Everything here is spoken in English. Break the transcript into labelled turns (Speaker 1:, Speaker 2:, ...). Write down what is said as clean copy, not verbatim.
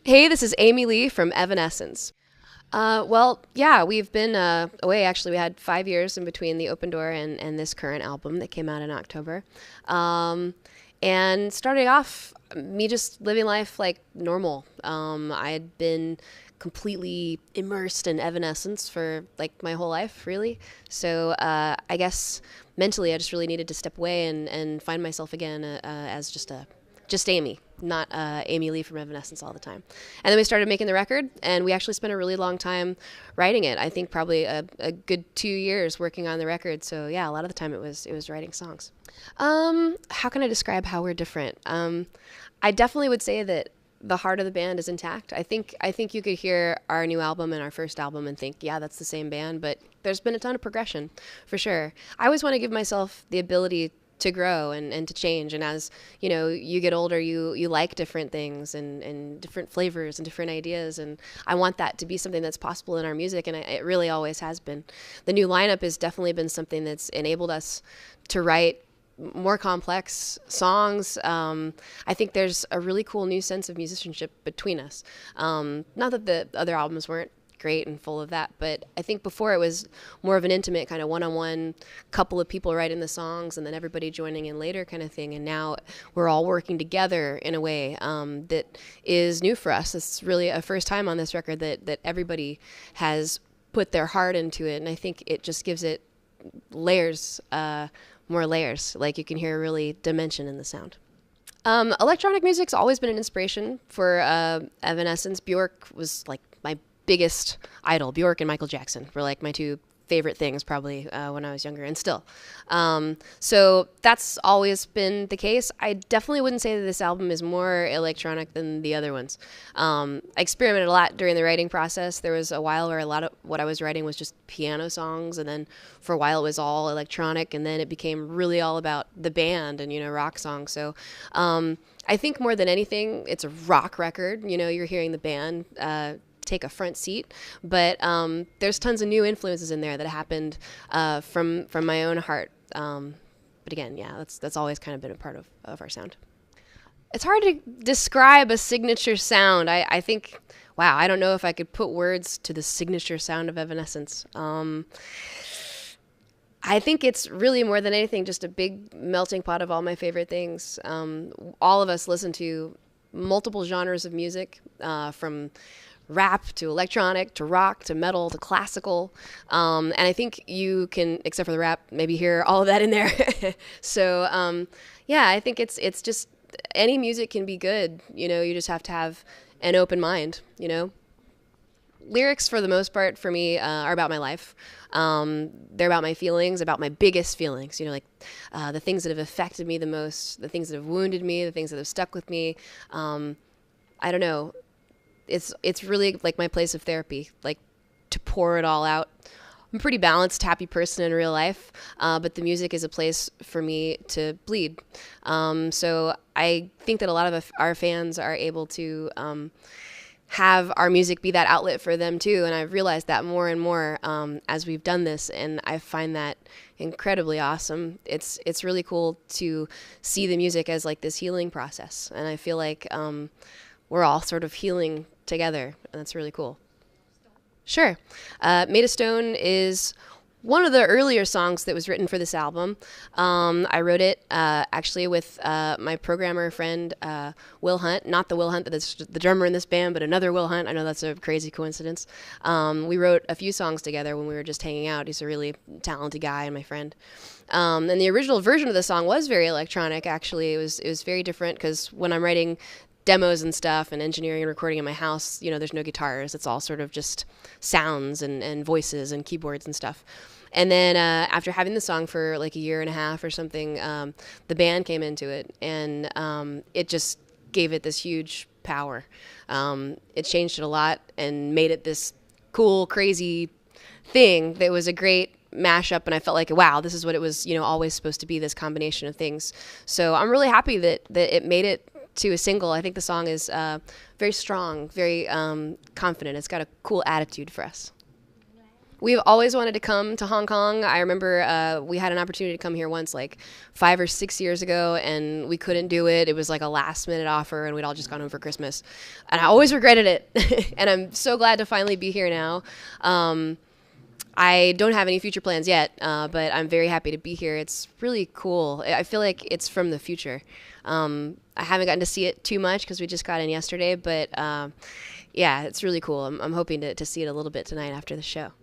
Speaker 1: Hey, this is Amy Lee from Evanescence. Well, yeah, we've been away. Actually, we had 5 years in between the Open Door and this current album that came out in October. Um, and starting off, me just living life like normal. I had been completely immersed in Evanescence for like my whole life, really. So I guess mentally, I just really needed to step away and find myself again as just Amy, not Amy Lee from Evanescence all the time. And then we started making the record, and we actually spent a really long time writing it. I think probably a good 2 years working on the record. So yeah, a lot of the time it was writing songs. How can I describe how we're different? I definitely would say that the heart of the band is intact. I think you could hear our new album and our first album and think, yeah, that's the same band, but there's been a ton of progression, for sure. I always want to give myself the ability to grow and to change. And as you know, you get older, you like different things and different flavors and different ideas. And I want that to be something that's possible in our music. And it really always has been. The new lineup has definitely been something that's enabled us to write more complex songs. I think there's a really cool new sense of musicianship between us. Not that the other albums weren't great and full of that, but I think before it was more of an intimate kind of one-on-one couple of people writing the songs and then everybody joining in later kind of thing. And now we're all working together in a way that is new for us. It's really a first time on this record that everybody has put their heart into it, and I think it just gives it layers, more layers. Like you can hear really dimension in the sound. Electronic music's always been an inspiration for Evanescence. Bjork was like my biggest idol. Bjork and Michael Jackson were like my two favorite things probably when I was younger, and still. So that's always been the case. I definitely wouldn't say that this album is more electronic than the other ones. I experimented a lot during the writing process. There was a while where a lot of what I was writing was just piano songs, and then for a while it was all electronic, and then it became really all about the band and, rock songs. So I think more than anything, it's a rock record. You're hearing the band take a front seat, but there's tons of new influences in there that happened from my own heart. But again, yeah, that's always kind of been a part of our sound. It's hard to describe a signature sound. I think, wow, I don't know if I could put words to the signature sound of Evanescence. I think it's really more than anything just a big melting pot of all my favorite things. All of us listen to multiple genres of music, from rap to electronic to rock to metal to classical, and I think you can, except for the rap, maybe hear all of that in there. So yeah, I think it's just any music can be good. You just have to have an open mind. Lyrics for the most part for me are about my life. They're about my feelings, about my biggest feelings, like the things that have affected me the most, the things that have wounded me, the things that have stuck with me. I don't know. It's really like my place of therapy, like to pour it all out. I'm a pretty balanced, happy person in real life, but the music is a place for me to bleed. So I think that a lot of our fans are able to have our music be that outlet for them too, and I've realized that more and more as we've done this, and I find that incredibly awesome. It's really cool to see the music as like this healing process, and I feel like we're all sort of healing together, and that's really cool. Sure. Made of Stone is one of the earlier songs that was written for this album. I wrote it actually with my programmer friend, Will Hunt. Not the Will Hunt that is the drummer in this band, but another Will Hunt. I know that's a crazy coincidence. We wrote a few songs together when we were just hanging out. He's a really talented guy and my friend. And the original version of the song was very electronic, actually. It was very different because when I'm writing demos and stuff and engineering and recording in my house, there's no guitars. It's all sort of just sounds and voices and keyboards and stuff. And then after having the song for like a year and a half or something, the band came into it, and it just gave it this huge power. It changed it a lot and made it this cool, crazy thing that was a great mashup, and I felt like, wow, this is what it was, always supposed to be, this combination of things. So I'm really happy that it made it to a single. I think the song is very strong, very confident. It's got a cool attitude for us. We've always wanted to come to Hong Kong. I remember we had an opportunity to come here once, like 5 or 6 years ago, and we couldn't do it. It was like a last minute offer, and we'd all just gone home for Christmas. And I always regretted it. And I'm so glad to finally be here now. I don't have any future plans yet, but I'm very happy to be here. It's really cool. I feel like it's from the future. I haven't gotten to see it too much because we just got in yesterday, but yeah, it's really cool. I'm hoping to see it a little bit tonight after the show.